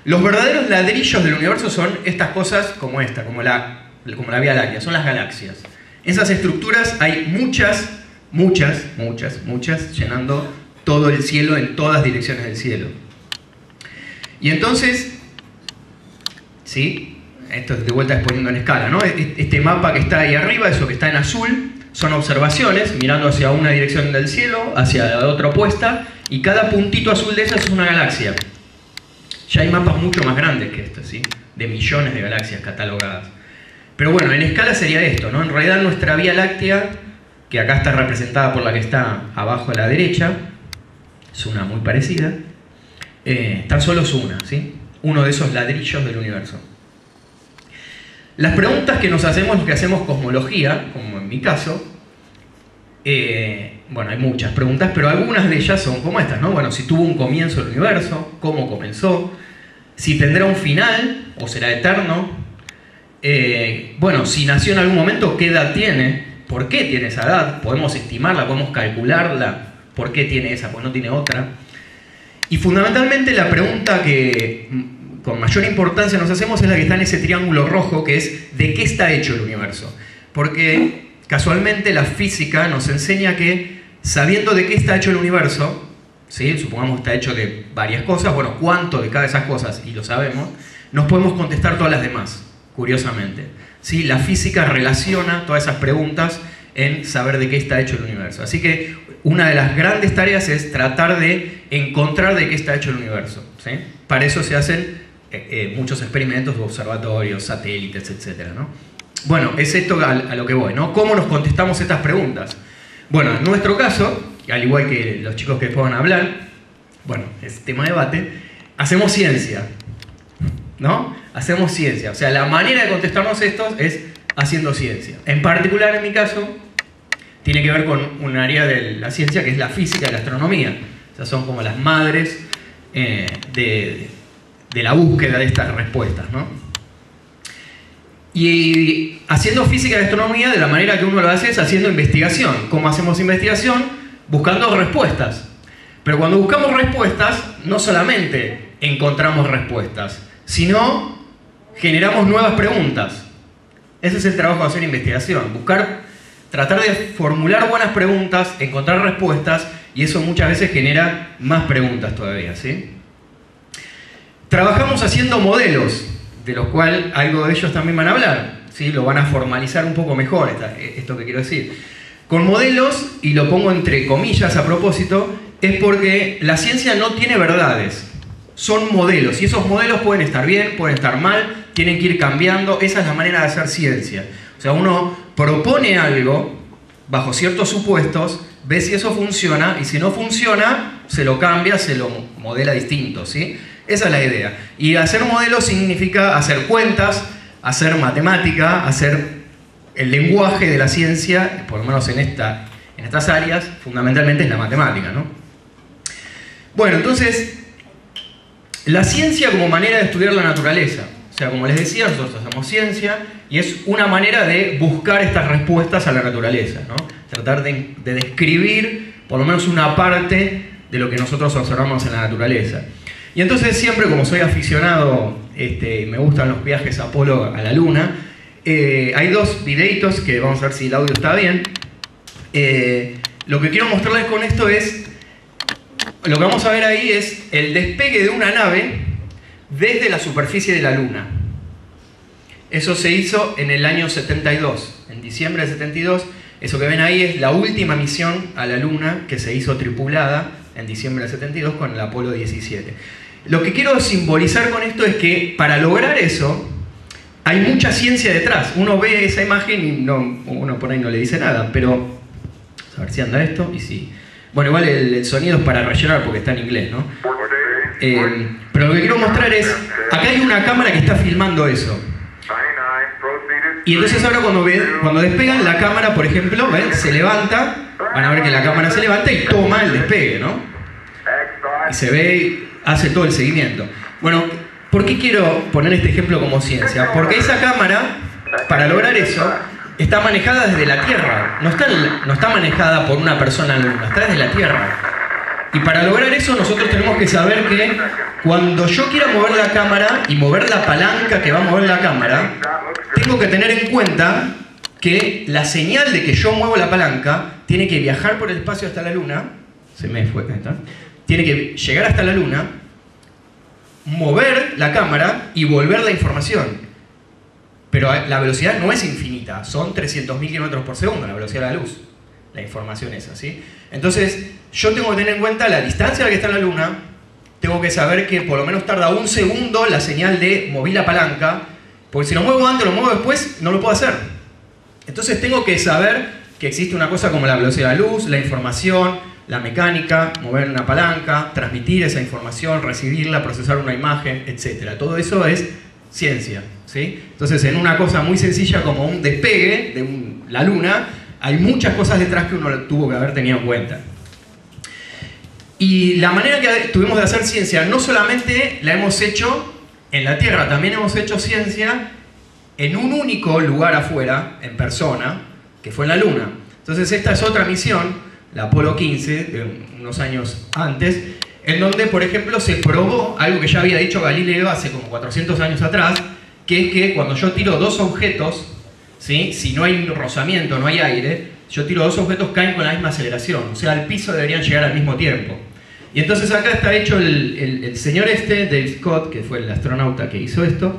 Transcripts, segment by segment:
Los verdaderos ladrillos del universo son estas cosas como esta, como la Vía Láctea, son las galaxias. En esas estructuras hay muchas, llenando todo el cielo en todas direcciones del cielo. Y entonces, ¿sí? Esto de vuelta es poniendo en escala, ¿no? Este mapa que está ahí arriba, eso que está en azul, son observaciones mirando hacia una dirección del cielo, hacia la otra opuesta, y cada puntito azul de esas es una galaxia. Ya hay mapas mucho más grandes que estos, ¿sí? De millones de galaxias catalogadas. Pero bueno, en escala sería esto, ¿no? En realidad nuestra Vía Láctea, que acá está representada por la que está abajo a la derecha, es una muy parecida, tan solo es una, ¿sí? Uno de esos ladrillos del universo. Las preguntas que nos hacemos, los que hacemos cosmología, como en mi caso, bueno, hay muchas preguntas, pero algunas de ellas son como estas, ¿no? Bueno, si tuvo un comienzo el universo, cómo comenzó, si tendrá un final o será eterno, bueno, si nació en algún momento, ¿qué edad tiene? ¿Por qué tiene esa edad? ¿Podemos estimarla? ¿Podemos calcularla? ¿Por qué tiene esa? Pues no tiene otra. Y fundamentalmente la pregunta que con mayor importancia nos hacemos es la que está en ese triángulo rojo, que es ¿de qué está hecho el universo? Porque casualmente la física nos enseña que sabiendo de qué está hecho el universo, ¿sí? Supongamos que está hecho de varias cosas, bueno, cuánto de cada de esas cosas, y lo sabemos, nos podemos contestar todas las demás, curiosamente. ¿Sí? La física relaciona todas esas preguntas en saber de qué está hecho el universo. Así que una de las grandes tareas es tratar de encontrar de qué está hecho el universo, ¿sí? Para eso se hacen muchos experimentos, observatorios, satélites, etc., ¿no? Bueno, es esto a lo que voy, ¿no? ¿Cómo nos contestamos estas preguntas? Bueno, en nuestro caso, al igual que los chicos que puedan hablar, bueno, es tema de debate, hacemos ciencia, ¿no? Hacemos ciencia. O sea, la manera de contestarnos esto es haciendo ciencia. En particular, en mi caso, tiene que ver con un área de la ciencia que es la física y la astronomía. O sea, son como las madres de la búsqueda de estas respuestas, ¿no? Y haciendo física y astronomía, de la manera que uno lo hace es haciendo investigación. ¿Cómo hacemos investigación? Buscando respuestas. Pero cuando buscamos respuestas, no solamente encontramos respuestas, sino generamos nuevas preguntas. Ese es el trabajo de hacer investigación. Tratar de formular buenas preguntas, encontrar respuestas, y eso muchas veces genera más preguntas todavía, ¿sí? Trabajamos haciendo modelos, de los cuales algo de ellos también van a hablar, ¿sí? Lo van a formalizar un poco mejor, esto que quiero decir. Con modelos, y lo pongo entre comillas a propósito, es porque la ciencia no tiene verdades, son modelos, y esos modelos pueden estar bien, pueden estar mal, tienen que ir cambiando, esa es la manera de hacer ciencia. O sea, uno propone algo bajo ciertos supuestos, ve si eso funciona, y si no funciona, se lo cambia, se lo modela distinto, ¿sí? Esa es la idea. Y hacer modelos significa hacer cuentas, hacer matemática, hacer el lenguaje de la ciencia, por lo menos en estas áreas, fundamentalmente es la matemática, ¿no? Bueno, entonces, la ciencia como manera de estudiar la naturaleza. O sea, como les decía, nosotros hacemos ciencia y es una manera de buscar estas respuestas a la naturaleza, ¿no? Tratar de describir por lo menos una parte de lo que nosotros observamos en la naturaleza. Y entonces siempre, como soy aficionado, me gustan los viajes Apolo a la Luna, hay dos videitos que vamos a ver si el audio está bien. Lo que quiero mostrarles con esto es, lo que vamos a ver ahí es el despegue de una nave desde la superficie de la Luna. Eso se hizo en el año 72, en diciembre de 72. Eso que ven ahí es la última misión a la Luna que se hizo tripulada en diciembre de 72 con el Apolo 17. Lo que quiero simbolizar con esto es que para lograr eso hay mucha ciencia detrás. Uno ve esa imagen y uno por ahí no le dice nada, pero a ver si anda esto y si... Bueno, igual el sonido es para rellenar porque está en inglés, ¿no? Pero lo que quiero mostrar es, acá hay una cámara que está filmando eso. Y entonces ahora cuando despegan la cámara, por ejemplo, ¿ven? Se levanta, van a ver que la cámara se levanta y toma el despegue, ¿no? Y se ve, hace todo el seguimiento. Bueno, ¿por qué quiero poner este ejemplo como ciencia? Porque esa cámara, para lograr eso, está manejada desde la Tierra. No está manejada por una persona en la Luna, está desde la Tierra. Y para lograr eso nosotros tenemos que saber que cuando yo quiera mover la cámara y mover la palanca que va a mover la cámara, tengo que tener en cuenta que la señal de que yo muevo la palanca tiene que viajar por el espacio hasta la Luna, se me fue, ¿está? Tiene que llegar hasta la Luna, mover la cámara y volver la información. Pero la velocidad no es infinita, son 300.000 km por segundo, la velocidad de la luz. La información es así. Entonces, yo tengo que tener en cuenta la distancia a la que está en la Luna, tengo que saber que por lo menos tarda un segundo la señal de mover la palanca, porque si lo muevo antes o lo muevo después, no lo puedo hacer. Entonces tengo que saber que existe una cosa como la velocidad de la luz, la información, la mecánica, mover una palanca, transmitir esa información, recibirla, procesar una imagen, etc. Todo eso es ciencia, ¿sí? Entonces, en una cosa muy sencilla como un despegue de la Luna, hay muchas cosas detrás que uno tuvo que haber tenido en cuenta. Y la manera que tuvimos de hacer ciencia no solamente la hemos hecho en la Tierra, también hemos hecho ciencia en un único lugar afuera, en persona, que fue en la Luna. Entonces esta es otra misión, la Apolo 15, de unos años antes, en donde, por ejemplo, se probó algo que ya había dicho Galileo hace como 400 años atrás, que es que cuando yo tiro dos objetos, ¿sí? Si no hay rozamiento, no hay aire, yo tiro dos objetos, caen con la misma aceleración, o sea, al piso deberían llegar al mismo tiempo. Y entonces acá está hecho el señor Dave Scott, que fue el astronauta que hizo esto.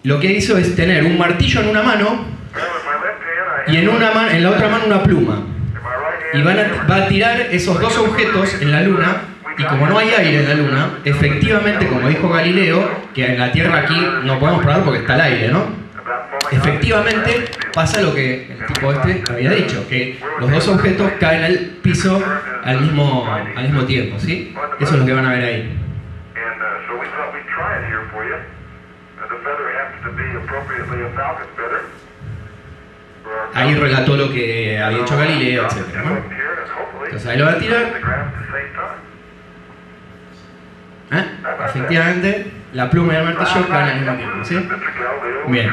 Lo que hizo es tener un martillo en una mano y en la otra mano una pluma. Y va a tirar esos dos objetos en la Luna, y como no hay aire en la Luna, efectivamente, como dijo Galileo, que en la Tierra aquí no podemos probar porque está el aire, ¿no? Efectivamente pasa lo que el tipo había dicho, que los dos objetos caen al piso al mismo tiempo, ¿sí? Eso es lo que van a ver ahí. Ahí relató lo que había hecho Galileo, etc., ¿no? Entonces ahí lo va a tirar. Efectivamente, la pluma y el martillo caen al mismo tiempo, ¿sí? Bien.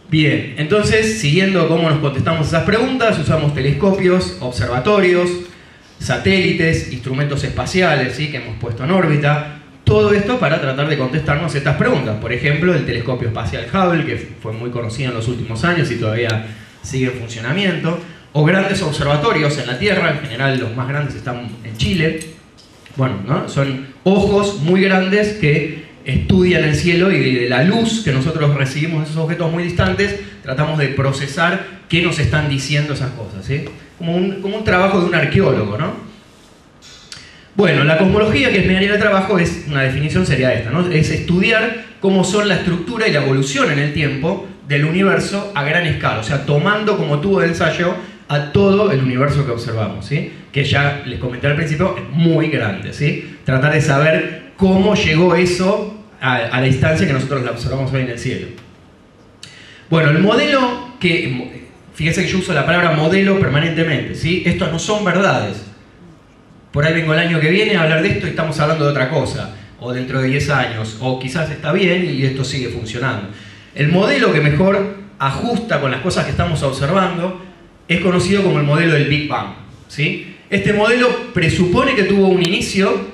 Bien, entonces, siguiendo cómo nos contestamos esas preguntas, usamos telescopios, observatorios, satélites, instrumentos espaciales, ¿sí? Que hemos puesto en órbita. Todo esto para tratar de contestarnos estas preguntas. Por ejemplo, el telescopio espacial Hubble, que fue muy conocido en los últimos años y todavía sigue en funcionamiento. O grandes observatorios en la Tierra, en general los más grandes están en Chile. Bueno, ¿no? Son ojos muy grandes que estudian el cielo y de la luz que nosotros recibimos de esos objetos muy distantes, tratamos de procesar qué nos están diciendo esas cosas, ¿sí? Como un trabajo de un arqueólogo, ¿no? Bueno, la cosmología, que es mi área de trabajo, una definición sería esta, ¿no? Es estudiar cómo son la estructura y la evolución en el tiempo del universo a gran escala, o sea, tomando como tubo de ensayo a todo el universo que observamos, ¿sí? Que ya les comenté al principio, es muy grande, ¿sí? Tratar de saber cómo llegó eso a la distancia que nosotros la observamos hoy en el cielo. Bueno, el modelo fíjense que yo uso la palabra modelo permanentemente, ¿sí? Estos no son verdades. Por ahí vengo el año que viene a hablar de esto y estamos hablando de otra cosa, o dentro de 10 años, o quizás está bien y esto sigue funcionando. El modelo que mejor ajusta con las cosas que estamos observando es conocido como el modelo del Big Bang, ¿sí? Este modelo presupone que tuvo un inicio,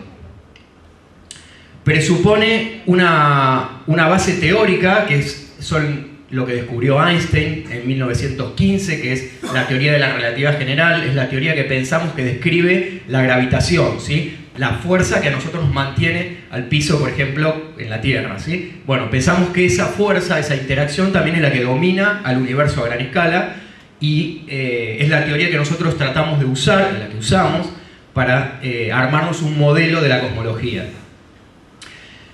presupone una base teórica, que son lo que descubrió Einstein en 1915, que es la teoría de la relatividad general, es la teoría que pensamos que describe la gravitación, ¿sí? La fuerza que a nosotros nos mantiene al piso, por ejemplo, en la Tierra, ¿sí? Bueno, pensamos que esa fuerza, esa interacción también es la que domina al universo a gran escala, y es la teoría que nosotros tratamos de usar, la que usamos, para armarnos un modelo de la cosmología.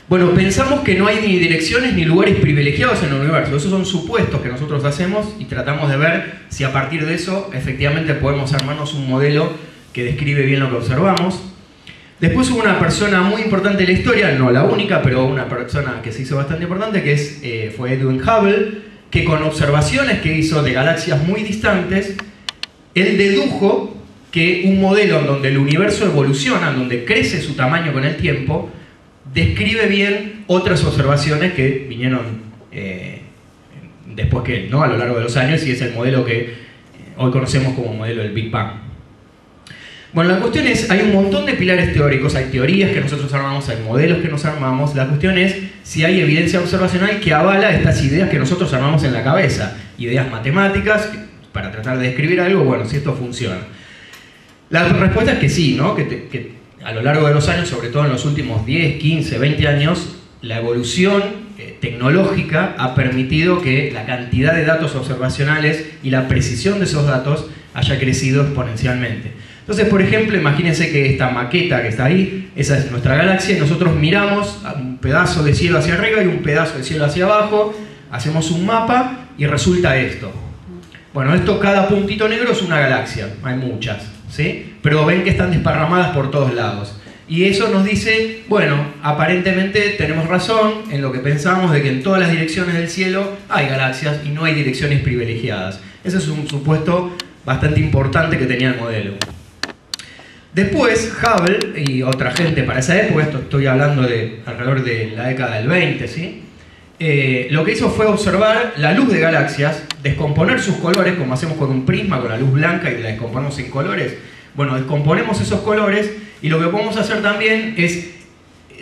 Bueno, pensamos que no hay ni direcciones ni lugares privilegiados en el universo. Esos son supuestos que nosotros hacemos y tratamos de ver si a partir de eso efectivamente podemos armarnos un modelo que describe bien lo que observamos. Después hubo una persona muy importante en la historia, no la única, pero una persona que se hizo bastante importante, que fue Edwin Hubble, que con observaciones que hizo de galaxias muy distantes, él dedujo que un modelo en donde el universo evoluciona, en donde crece su tamaño con el tiempo, describe bien otras observaciones que vinieron después que él, ¿no? A lo largo de los años, y es el modelo que hoy conocemos como modelo del Big Bang. Bueno, la cuestión es, hay un montón de pilares teóricos, hay teorías que nosotros armamos, hay modelos que nos armamos. La cuestión es si hay evidencia observacional que avala estas ideas que nosotros armamos en la cabeza. Ideas matemáticas, para tratar de describir algo, bueno, si esto funciona. La respuesta es que sí, ¿no? Que a lo largo de los años, sobre todo en los últimos 10, 15, 20 años, la evolución tecnológica ha permitido que la cantidad de datos observacionales y la precisión de esos datos haya crecido exponencialmente. Entonces, por ejemplo, imagínense que esta maqueta que está ahí, esa es nuestra galaxia, y nosotros miramos un pedazo de cielo hacia arriba y un pedazo de cielo hacia abajo, hacemos un mapa y resulta esto. Bueno, esto, cada puntito negro es una galaxia, hay muchas, ¿sí? Pero ven que están desparramadas por todos lados. Y eso nos dice, bueno, aparentemente tenemos razón en lo que pensamos de que en todas las direcciones del cielo hay galaxias y no hay direcciones privilegiadas. Ese es un supuesto bastante importante que tenía el modelo. Después, Hubble y otra gente para esa época, esto estoy hablando de alrededor de la década del 20, ¿sí? Lo que hizo fue observar la luz de galaxias, descomponer sus colores, como hacemos con un prisma, con la luz blanca, y la descomponemos en colores. Bueno, descomponemos esos colores y lo que podemos hacer también es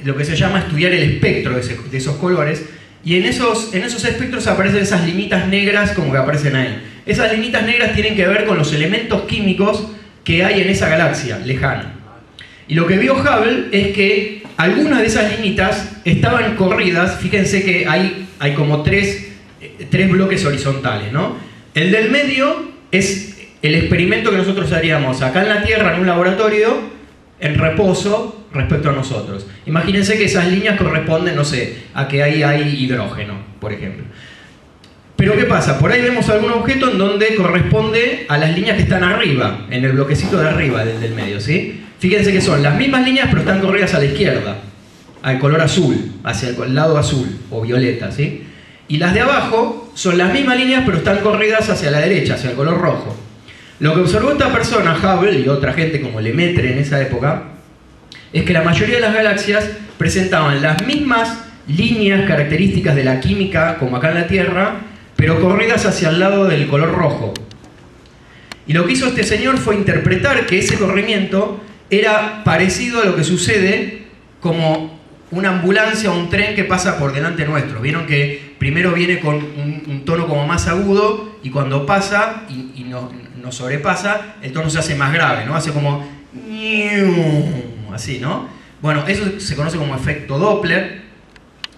lo que se llama estudiar el espectro de esos colores, y en esos espectros aparecen esas linitas negras como que aparecen ahí. Esas linitas negras tienen que ver con los elementos químicos que hay en esa galaxia lejana. Y lo que vio Hubble es que algunas de esas linitas estaban corridas. Fíjense que hay como tres bloques horizontales, ¿no? El del medio es el experimento que nosotros haríamos acá en la Tierra, en un laboratorio, en reposo respecto a nosotros. Imagínense que esas líneas corresponden, no sé, a que ahí hay hidrógeno, por ejemplo. Pero ¿qué pasa? Por ahí vemos algún objeto en donde corresponde a las líneas que están arriba, en el bloquecito de arriba del medio, ¿sí? Fíjense que son las mismas líneas, pero están corridas a la izquierda, al color azul, hacia el lado azul o violeta, ¿sí? Y las de abajo son las mismas líneas, pero están corridas hacia la derecha, hacia el color rojo. Lo que observó esta persona, Hubble, y otra gente como Lemaitre en esa época, es que la mayoría de las galaxias presentaban las mismas líneas características de la química, como acá en la Tierra, pero corridas hacia el lado del color rojo. Y lo que hizo este señor fue interpretar que ese corrimiento era parecido a lo que sucede como una ambulancia o un tren que pasa por delante nuestro. Vieron que primero viene con un tono como más agudo, y cuando pasa y nos sobrepasa, el tono se hace más grave, ¿no? Hace como así, ¿no? Bueno, eso se conoce como efecto Doppler.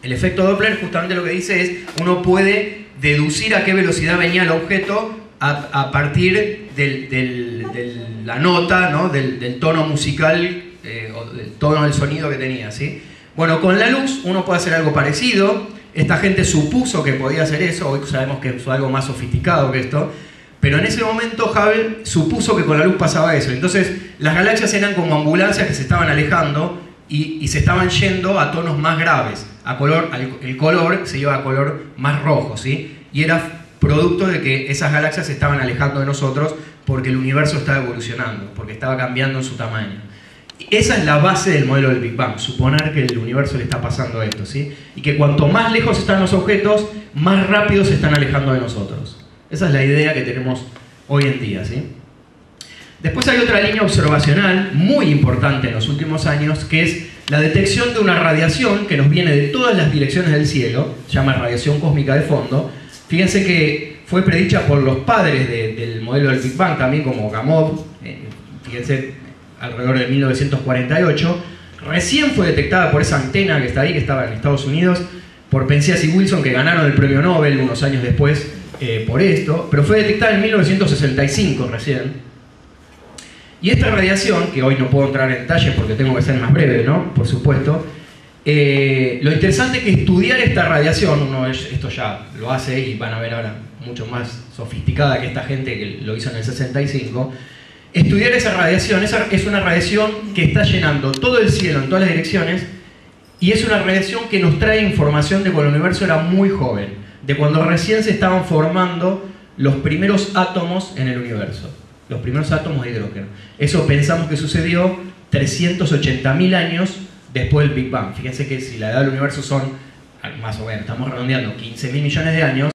El efecto Doppler justamente lo que dice es, uno puede deducir a qué velocidad venía el objeto a partir de la nota, ¿no? del tono musical o del tono del sonido que tenía, ¿sí? Bueno, con la luz uno puede hacer algo parecido. Esta gente supuso que podía hacer eso, hoy sabemos que es algo más sofisticado que esto, pero en ese momento Hubble supuso que con la luz pasaba eso. Entonces las galaxias eran como ambulancias que se estaban alejando y se estaban yendo a tonos más graves. El color se iba a color más rojo, ¿sí? Y era producto de que esas galaxias se estaban alejando de nosotros porque el universo estaba evolucionando, porque estaba cambiando en su tamaño. Esa es la base del modelo del Big Bang, suponer que el universo le está pasando esto, ¿sí? Y que cuanto más lejos están los objetos, más rápido se están alejando de nosotros. Esa es la idea que tenemos hoy en día, ¿sí? Después hay otra línea observacional muy importante en los últimos años, que es la detección de una radiación que nos viene de todas las direcciones del cielo, se llama radiación cósmica de fondo. Fíjense que fue predicha por los padres del modelo del Big Bang, también como Gamow, fíjense, alrededor de 1948. Recién fue detectada por esa antena que está ahí, que estaba en Estados Unidos, por Penzias y Wilson, que ganaron el premio Nobel unos años después por esto, pero fue detectada en 1965 recién. Y esta radiación, que hoy no puedo entrar en detalles porque tengo que ser más breve, ¿no? Por supuesto. Lo interesante es que estudiar esta radiación, esto ya lo hace y van a ver ahora mucho más sofisticada que esta gente que lo hizo en el 65. Estudiar esa radiación, es una radiación que está llenando todo el cielo en todas las direcciones, y es una radiación que nos trae información de cuando el universo era muy joven, de cuando recién se estaban formando los primeros átomos en el universo, los primeros átomos de hidrógeno. Eso pensamos que sucedió 380.000 años después del Big Bang. Fíjense que si la edad del universo son, más o menos, estamos redondeando 15.000 millones de años,